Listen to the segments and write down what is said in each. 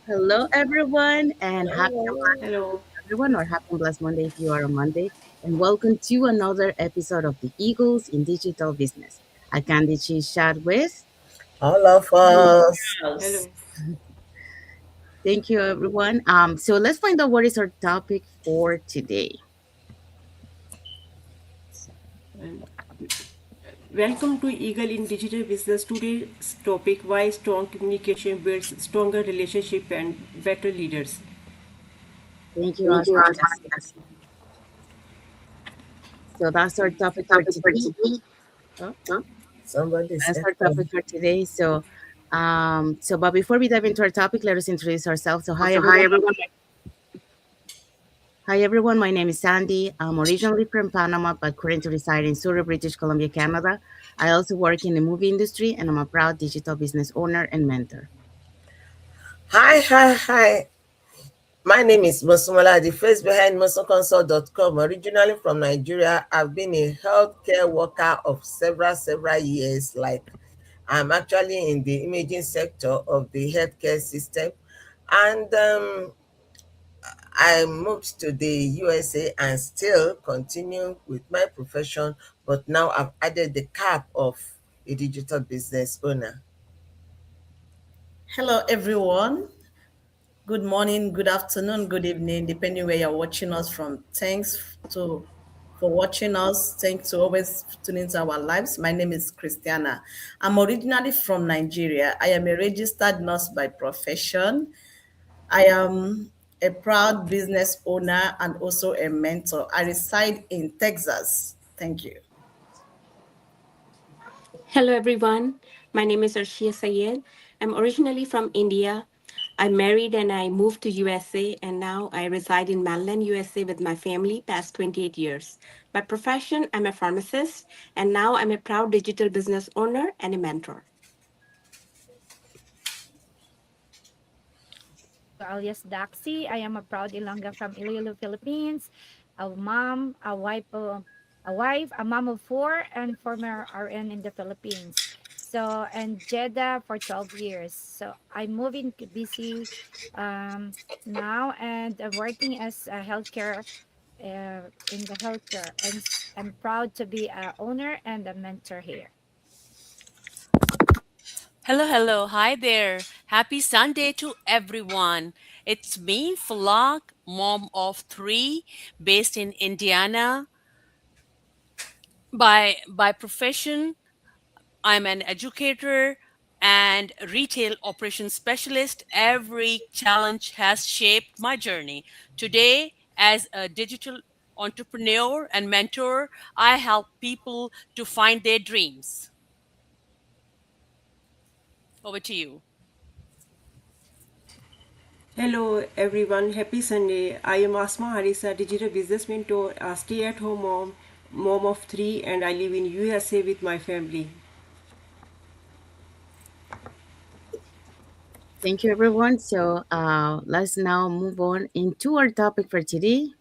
Hello, everyone, and happy Hello. everyone, or happy and blessed Monday if you are on Monday. And welcome to another episode of the Eagles in Digital Business. I Candid chat with. All of us. Hello. Thank you, everyone. So let's find out what is our topic for today. And welcome to Eagle in Digital Business. Today's topic: why strong communication builds stronger relationship and better leaders. Thank you, Thank Asma. you, Yes. Asma. So that's our topic for Topic for today. today. Oh, Somebody's that's our topic echoing. for today. But before we dive into our topic, let us introduce ourselves. So, hi So, hi everyone. everyone. Hi everyone, my name is Sandy. I'm originally from Panama but currently reside in Surrey, British Columbia, Canada. I also work in the movie industry and I'm a proud digital business owner and mentor. Hi. My name is Mosumala, the face behind mosumconsult.com. Originally from Nigeria, I've been a healthcare worker of several years. Like, I'm actually in the imaging sector of the healthcare system. And I moved to the USA and still continue with my profession, but now I've added the cap of a digital business owner. Hello, everyone. Good morning, good afternoon, good evening, depending where you're watching us from. For watching us. Thanks to always tuning into our lives. My name is Christiana. I'm originally from Nigeria. I am a registered nurse by profession. I am a proud business owner and also a mentor. I reside in Texas. Thank you. Hello, everyone. My name is Arshia Sayed. I'm originally from India. I married and I moved to USA, and now I reside in Maryland, USA with my family past 28 years. By profession, I'm a pharmacist, and now I'm a proud digital business owner and a mentor. Alias Daxi. I am a proud Ilongga from Iloilo, Philippines. A mom, a mom of four, and former RN in the Philippines. So, and Jeddah for 12 years. So, I moved in BC now, and I'm working as a healthcare in the healthcare, and I'm proud to be a owner and a mentor here. Hello. Hi there. Happy Sunday to everyone. It's me, Falak, mom of three, based in Indiana. By profession, I'm an educator and retail operations specialist. Every challenge has shaped my journey. Today, as a digital entrepreneur and mentor, I help people to find their dreams. Over to you. Hello, everyone. Happy Sunday. I am Asma Harisa, digital business mentor, a stay-at-home mom of three, and I live in USA with my family. Thank you, everyone. Let's now move on into our topic for today.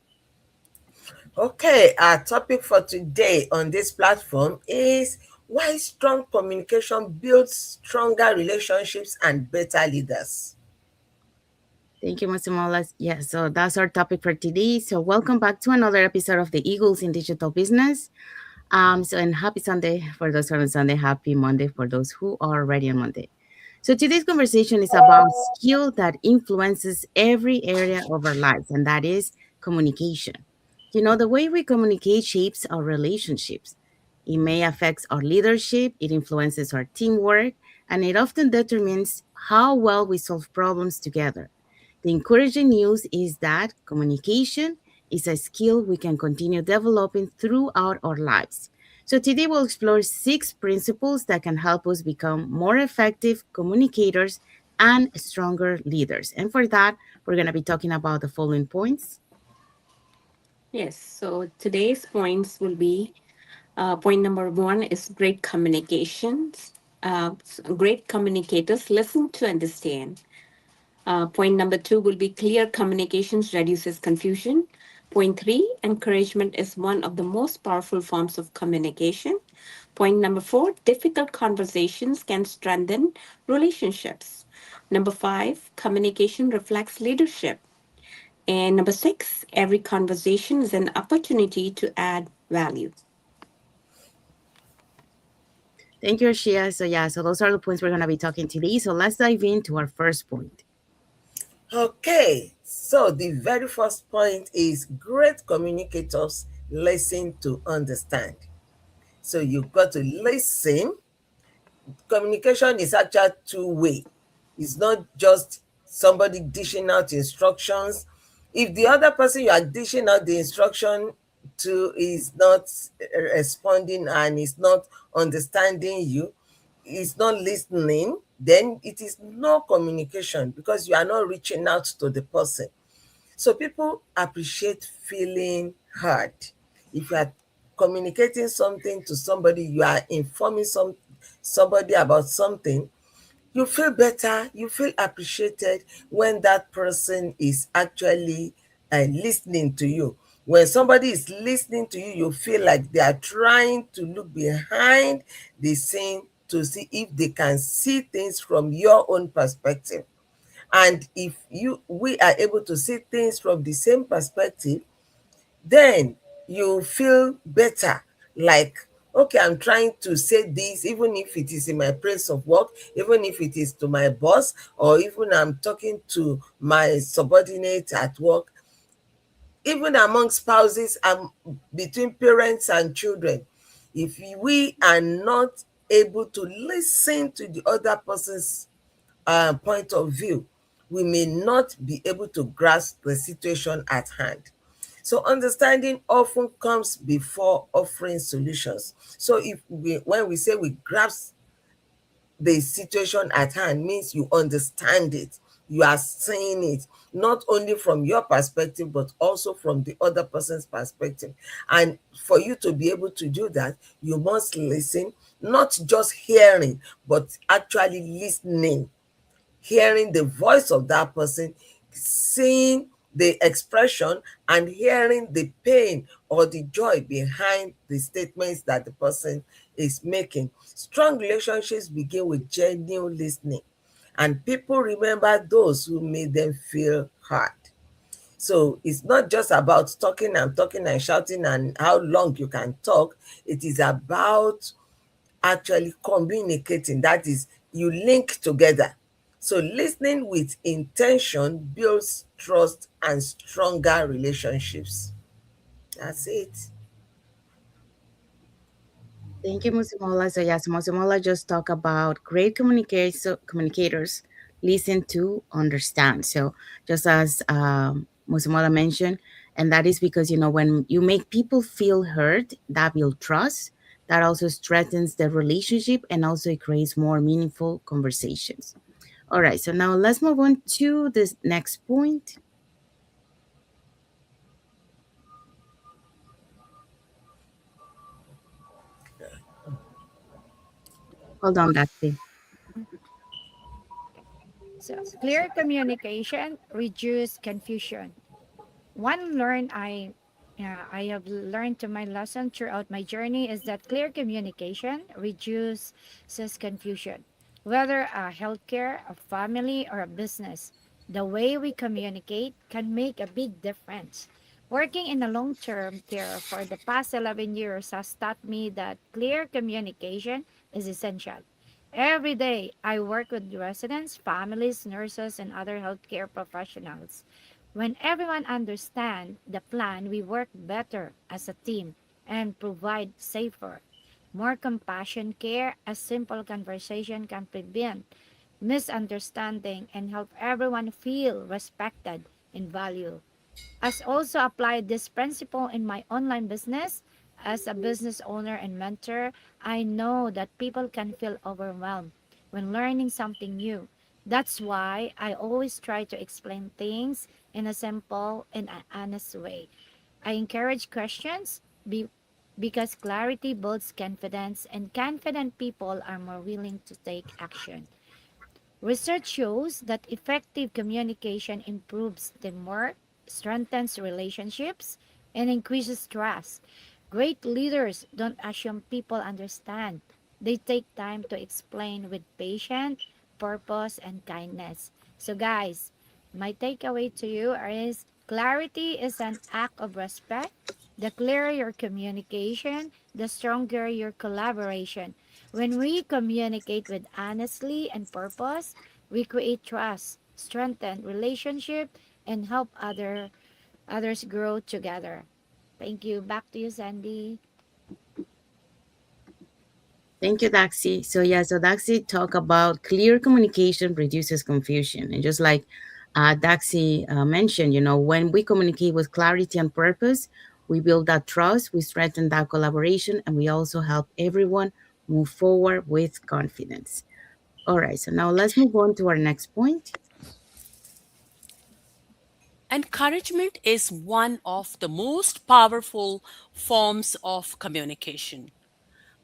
Okay, our topic for today on this platform is why strong communication builds stronger relationships and better leaders. Thank you, Masamolas. Yeah, so that's our topic for today. So, welcome back to another episode of the Eagles in Digital Business. And happy Sunday for those who are on Sunday. Happy Monday for those who are already on Monday. So today's conversation is about skill that influences every area of our lives, and that is communication. You know, the way we communicate shapes our relationships. It may affect our leadership, it influences our teamwork, and it often determines how well we solve problems together. The encouraging news is that communication is a skill we can continue developing throughout our lives. So, today we'll explore six principles that can help us become more effective communicators and stronger leaders. And for that, we're going to be talking about the following points. Yes, so today's points will be point number one is great communications. Great communicators listen to understand. Point number two will be clear communications reduces confusion. Point three, encouragement is one of the most powerful forms of communication. Point number four, difficult conversations can strengthen relationships. Number five, communication reflects leadership. And number six, every conversation is an opportunity to add value. Thank you, Shia. So yeah, so those are the points we're gonna be talking today. So let's dive into our first point. Okay, so the very first point is great communicators listen to understand. So you've got to listen. Communication is actually two-way. It's not just somebody dishing out instructions. If the other person you are dishing out the instruction to is not responding and is not understanding you, is not listening, then it is no communication because you are not reaching out to the person. So people appreciate feeling heard. If you are communicating something to somebody, you are informing somebody about something, you feel better, you feel appreciated when that person is actually listening to you. When somebody is listening to you, you feel like they are trying to look behind the scene to see if they can see things from your own perspective. And if we are able to see things from the same perspective, then you feel better. Like, okay, I'm trying to say this, even if it is in my place of work, even if it is to my boss, or even I'm talking to my subordinate at work, even among spouses and between parents and children. If we are not able to listen to the other person's point of view, we may not be able to grasp the situation at hand. So understanding often comes before offering solutions. So when we say we grasp the situation at hand, means you understand it, you are seeing it, not only from your perspective but also from the other person's perspective. And for you to be able to do that, you must listen, not just hearing but actually listening, hearing the voice of that person, seeing the expression, and hearing the pain or the joy behind the statements that the person is making. Strong relationships begin with genuine listening, and people remember those who made them feel heard. So it's not just about talking and shouting and how long you can talk. It is about actually communicating. That is, you link together. So listening with intention builds trust and stronger relationships. That's it. Thank you, Musimola. So yes, Musimola just talk about great communicators listen to understand. So just as Musimola mentioned, and that is because when you make people feel heard, that builds trust. That also strengthens the relationship and also it creates more meaningful conversations. All right, so now let's move on to this next point. Hold on, that's it. So clear communication reduce confusion. One learn I have learned to my lesson throughout my journey is that clear communication reduces confusion. Whether a healthcare, a family, or a business, the way we communicate can make a big difference. Working in a long-term care for the past 11 years has taught me that clear communication is essential. Every day, I work with residents, families, nurses, and other healthcare professionals. When everyone understands the plan, we work better as a team and provide safer, more compassion care. A simple conversation can prevent misunderstanding and help everyone feel respected and valued. As also applied this principle in my online business. As a business owner and mentor, I know that people can feel overwhelmed when learning something new. That's why I always try to explain things in a simple and honest way. I encourage questions because clarity builds confidence, and confident people are more willing to take action. Research shows that effective communication improves teamwork, strengthens relationships, and increases trust. Great leaders don't assume people understand. They take time to explain with patience, purpose, and kindness. So, guys, my takeaway to you is clarity is an act of respect. The clearer your communication, the stronger your collaboration. When we communicate with honesty and purpose, we create trust, strengthen relationship, and help others grow together. Thank you. Back to you, Sandy. Thank you, Daxi. So yeah, so Daxi talk about clear communication reduces confusion, and just like Daxi mentioned, when we communicate with clarity and purpose, we build that trust, we strengthen that collaboration, and we also help everyone move forward with confidence. All right, so now let's move on to our next point. Encouragement is one of the most powerful forms of communication.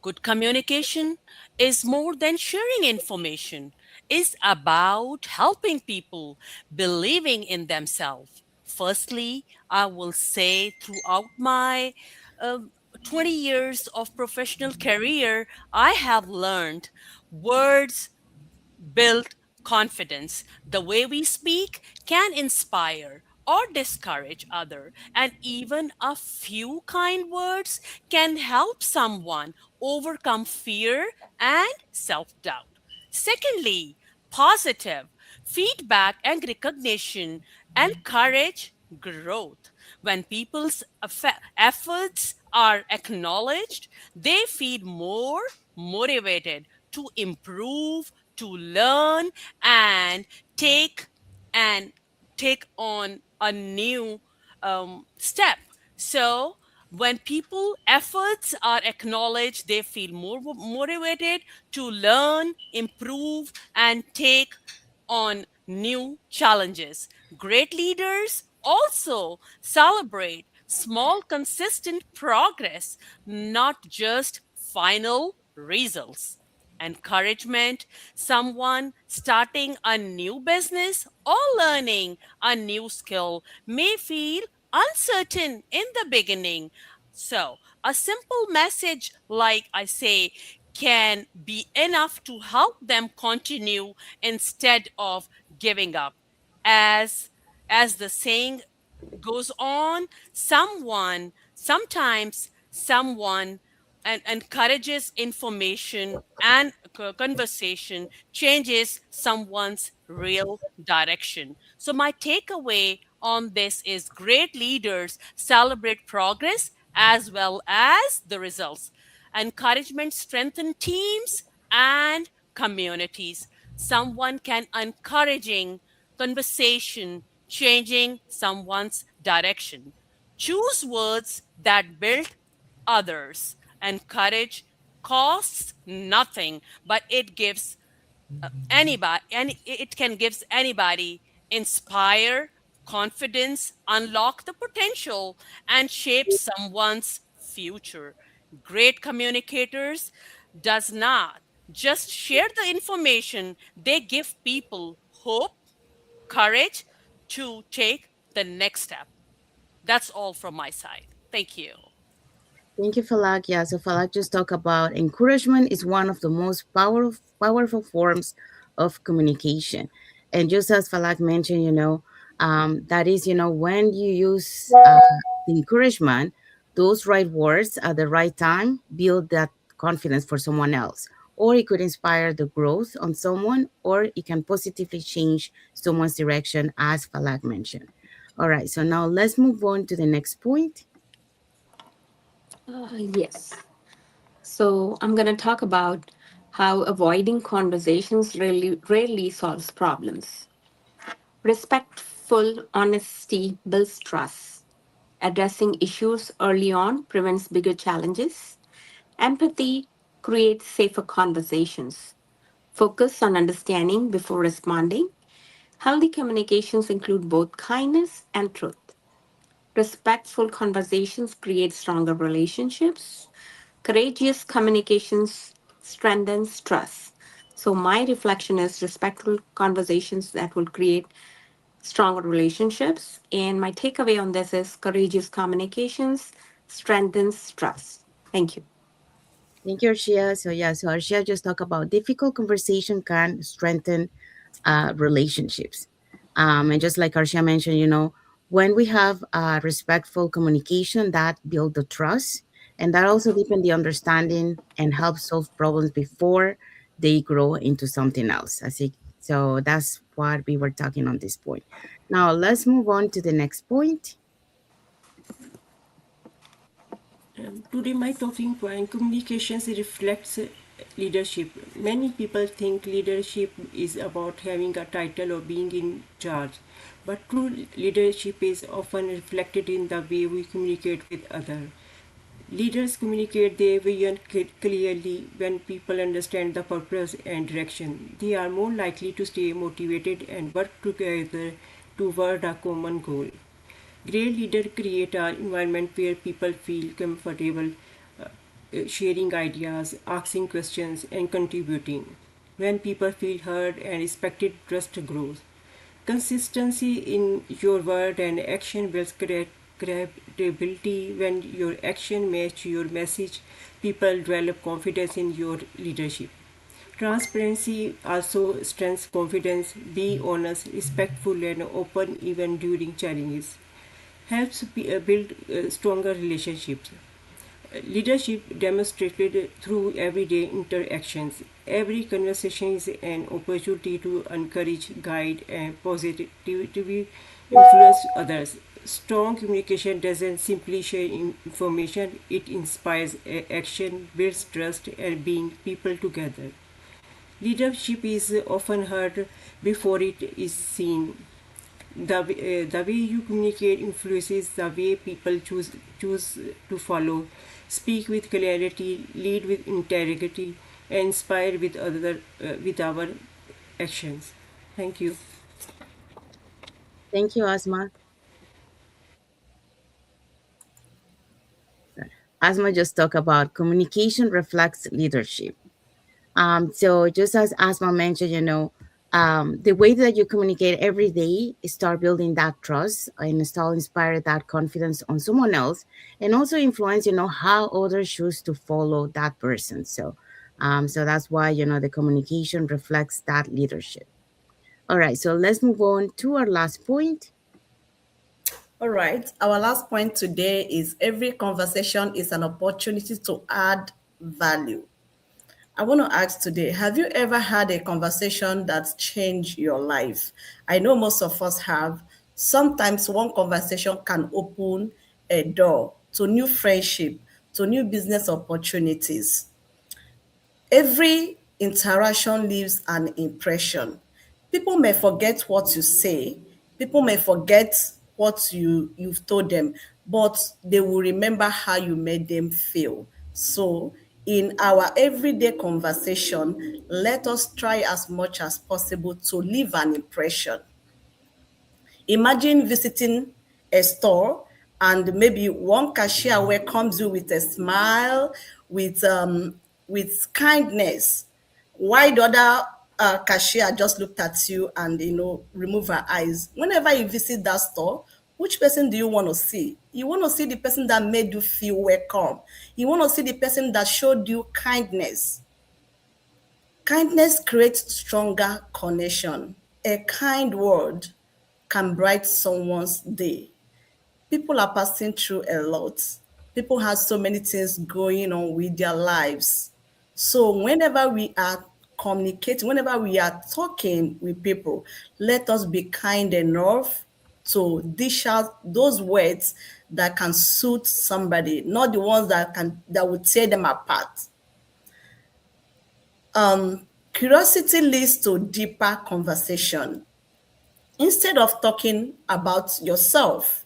Good communication is more than sharing information. It's about helping people believing in themselves. Firstly, I will say throughout my um 20 years of professional career, I have learned words build confidence. The way we speak can inspire or discourage other, and even a few kind words can help someone overcome fear and self-doubt. Secondly, positive feedback and recognition encourage growth. When people's efforts are acknowledged, they feel more motivated to improve, to learn, and take and take on a new step. So when people efforts are acknowledged, they feel more motivated to learn, improve, and take on new challenges. Great leaders also celebrate small, consistent progress, not just final results. Encouragement, someone starting a new business or learning a new skill may feel uncertain in the beginning. So, a simple message, like I say, can be enough to help them continue instead of giving up. As as the saying goes on, sometimes someone and encourages information and conversation changes someone's real direction. So my takeaway on this is great leaders celebrate progress as well as the results. Encouragement strengthen teams and communities. Someone can encouraging conversation changing someone's direction. Choose words that build others. Encourage costs nothing, but it gives anybody, and it can gives anybody inspire, confidence, unlock the potential, and shape someone's future. Great communicators does not just share the information; they give people hope, courage to take the next step. That's all from my side. Thank you. Thank you, Falak. Yeah, so Falak just talked about encouragement is one of the most powerful forms of communication. And just as Falak mentioned, that is, when you use encouragement, those right words at the right time build that confidence for someone else. Or it could inspire the growth on someone, or it can positively change someone's direction, as Falak mentioned. All right, so now let's move on to the next point. Yes. So I'm going to talk about how avoiding conversations rarely solves problems. Respectful honesty builds trust. Addressing issues early on prevents bigger challenges. Empathy creates safer conversations. Focus on understanding before responding. Healthy communications include both kindness and truth. Respectful conversations create stronger relationships. Courageous communications strengthens trust. So my reflection is respectful conversations that will create stronger relationships. And my takeaway on this is courageous communications strengthens trust. Thank you. Thank you, Arshia. So Arshia just talked about difficult conversation can strengthen relationships. And just like Arshia mentioned, when we have respectful communication, that build the trust, and that also deepen the understanding and help solve problems before they grow into something else. I think so. That's what we were talking on this point. Now let's move on to the next point. Today, my talking point communications reflects leadership. Many people think leadership is about having a title or being in charge, but true leadership is often reflected in the way we communicate with others. Leaders communicate their vision clearly. When people understand the purpose and direction, they are more likely to stay motivated and work together toward a common goal. Great leaders create an environment where people feel comfortable sharing ideas, asking questions, and contributing. When people feel heard and respected, trust grows. Consistency in your word and action builds credibility. When your action match your message, people develop confidence in your leadership. Transparency also strengthens confidence. Be honest, respectful, and open even during challenges. Helps build stronger relationships. Leadership demonstrated through everyday interactions. Every conversation is an opportunity to encourage, guide, and positively influence others. Strong communication doesn't simply share information, it inspires action, builds trust, and brings people together. Leadership is often heard before it is seen. The way you communicate influences the way people choose to follow, speak with clarity, lead with integrity, and inspire with our actions. Thank you. Thank you, Asma. Asma just talked about communication reflects leadership. So just as Asma mentioned, the way that you communicate every day start building that trust and start inspire that confidence on someone else, and also influence, how others choose to follow that person. So that's why the communication reflects that leadership. All right, so let's move on to our last point. All right. Our last point today is every conversation is an opportunity to add value. I want to ask today, have you ever had a conversation that changed your life? I know most of us have. Sometimes one conversation can open a door to new friendship, to new business opportunities. Every interaction leaves an impression. People may forget what you say, people may forget what you've told them, but they will remember how you made them feel. So, in our everyday conversation, let us try as much as possible to leave an impression. Imagine visiting a store and maybe one cashier welcomes you with a smile, with kindness, while the other cashier just looked at you and remove her eyes. Whenever you visit that store, which person do you want to see? You want to see the person that made you feel welcome. You want to see the person that showed you kindness. Kindness creates stronger connection. A kind word can brighten someone's day. People are passing through a lot. People have so many things going on with their lives. So whenever we are communicating, whenever we are talking with people, let us be kind enough to dish out those words that can suit somebody, not the ones that would tear them apart. Curiosity leads to deeper conversation. Instead of talking about yourself,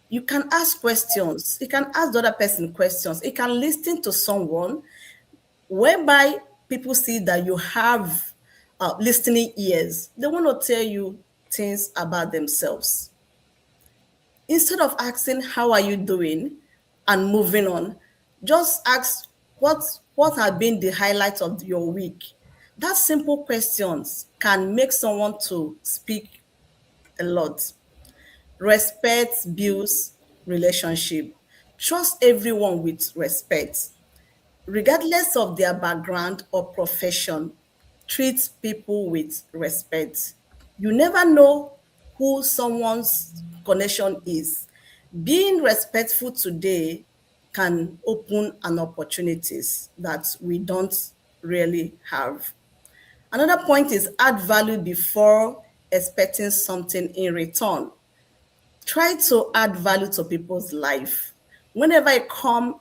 you can ask questions. You can ask the other person questions. You can listen to someone whereby people see that you have listening ears. They want to tell you things about themselves. Instead of asking, how are you doing? And moving on, just ask, what have been the highlights of your week? That simple questions can make someone to speak a lot. Respect builds relationship. Trust everyone with respect. regardless of their background or profession, treat people with respect. You never know who someone's connection is. Being respectful today can open an opportunities that we don't really have. Another point is add value before expecting something in return. Try to add value to people's life. Whenever you come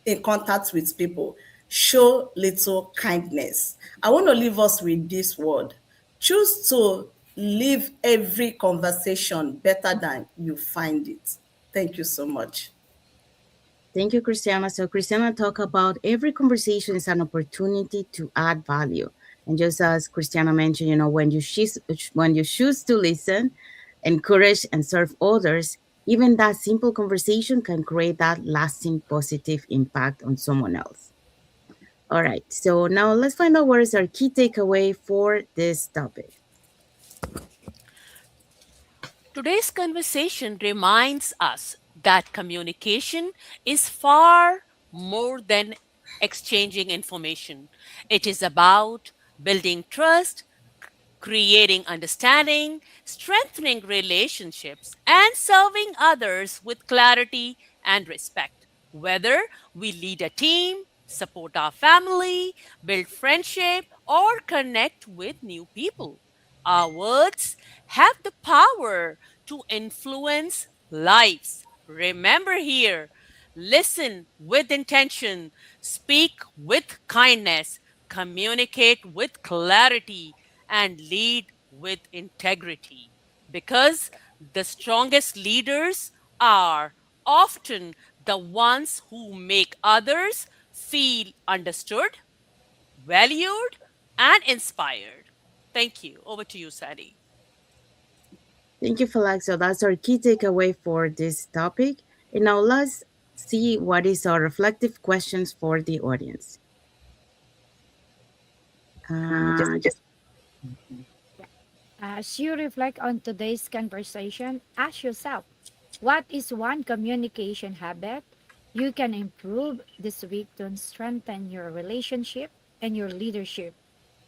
in contact with people, show little kindness. I want to leave us with this word. Choose to leave every conversation better than you find it. Thank you so much. Thank you, Christiana. So, Christiana talked about every conversation is an opportunity to add value. And just as Christiana mentioned, when you choose to listen, encourage, and serve others, even that simple conversation can create that lasting positive impact on someone else. All right. So now let's find out what is our key takeaway for this topic. Today's conversation reminds us that communication is far more than exchanging information. It is about building trust, creating understanding, strengthening relationships, and serving others with clarity and respect. Whether we lead a team, support our family, build friendship, or connect with new people, our words have the power to influence lives. Remember here, listen with intention, speak with kindness, communicate with clarity, and lead with integrity. Because the strongest leaders are often the ones who make others feel understood, valued, and inspired. Thank you. Over to you, Sadie. Thank you, Felix. So that's our key takeaway for this topic. And now let's see what is our reflective questions for the audience. Just Yeah. As you reflect on today's conversation, ask yourself, what is one communication habit you can improve this week to strengthen your relationship and your leadership?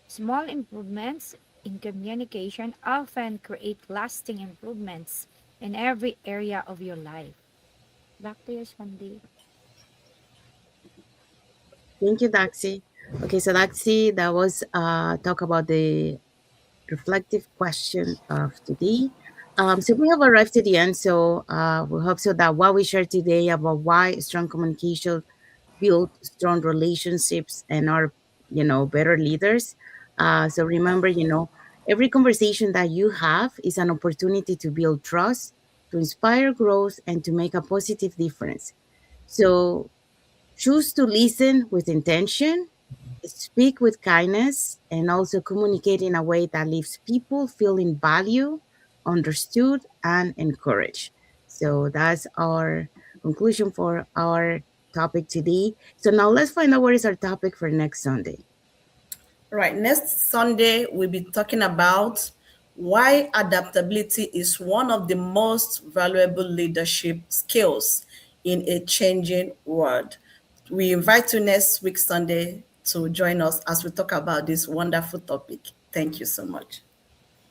Small improvements in communication often create lasting improvements in every area of your life. Back to you, Sandy. thank you, Daxi. Okay, so Daxi, that was talk about the reflective question of today. So we have arrived to the end. So we hope so that what we shared today about why strong communication build strong relationships and are, better leaders. So remember, every conversation that you have is an opportunity to build trust, to inspire growth, and to make a positive difference. So choose to listen with intention, speak with kindness, and also communicate in a way that leaves people feeling valued, understood, and encouraged. So that's our conclusion for our topic today. So now let's find out what is our topic for next Sunday. Right. Next Sunday, we'll be talking about why adaptability is one of the most valuable leadership skills in a changing world. We invite you next week, Sunday, to join us as we talk about this wonderful topic. Thank you so much.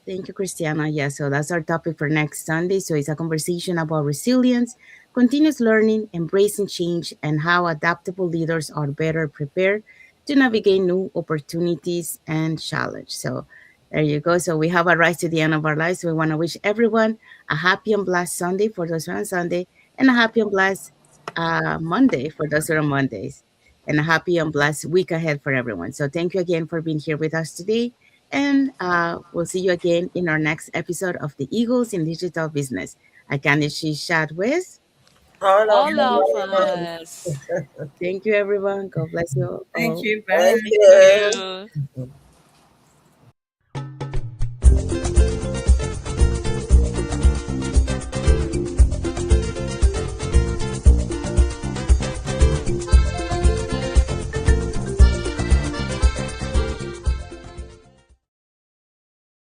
Thank you, Christiana. Yeah, so that's our topic for next Sunday. So it's a conversation about resilience, continuous learning, embracing change, and how adaptable leaders are better prepared to navigate new opportunities and challenge. So there you go. So we have arrived to the end of our lives. We want to wish everyone a happy and blessed Sunday for those who are on Sunday, and a happy and blessed Monday for those who are on Mondays, and a happy and blessed week ahead for everyone. So thank you again for being here with us today. And we'll see you again in our next episode of the Eagles in Digital Business. I can chat with. All of All of us. us. Thank you, everyone. God bless you Thank all. you. Thank Bye. Thank you. you.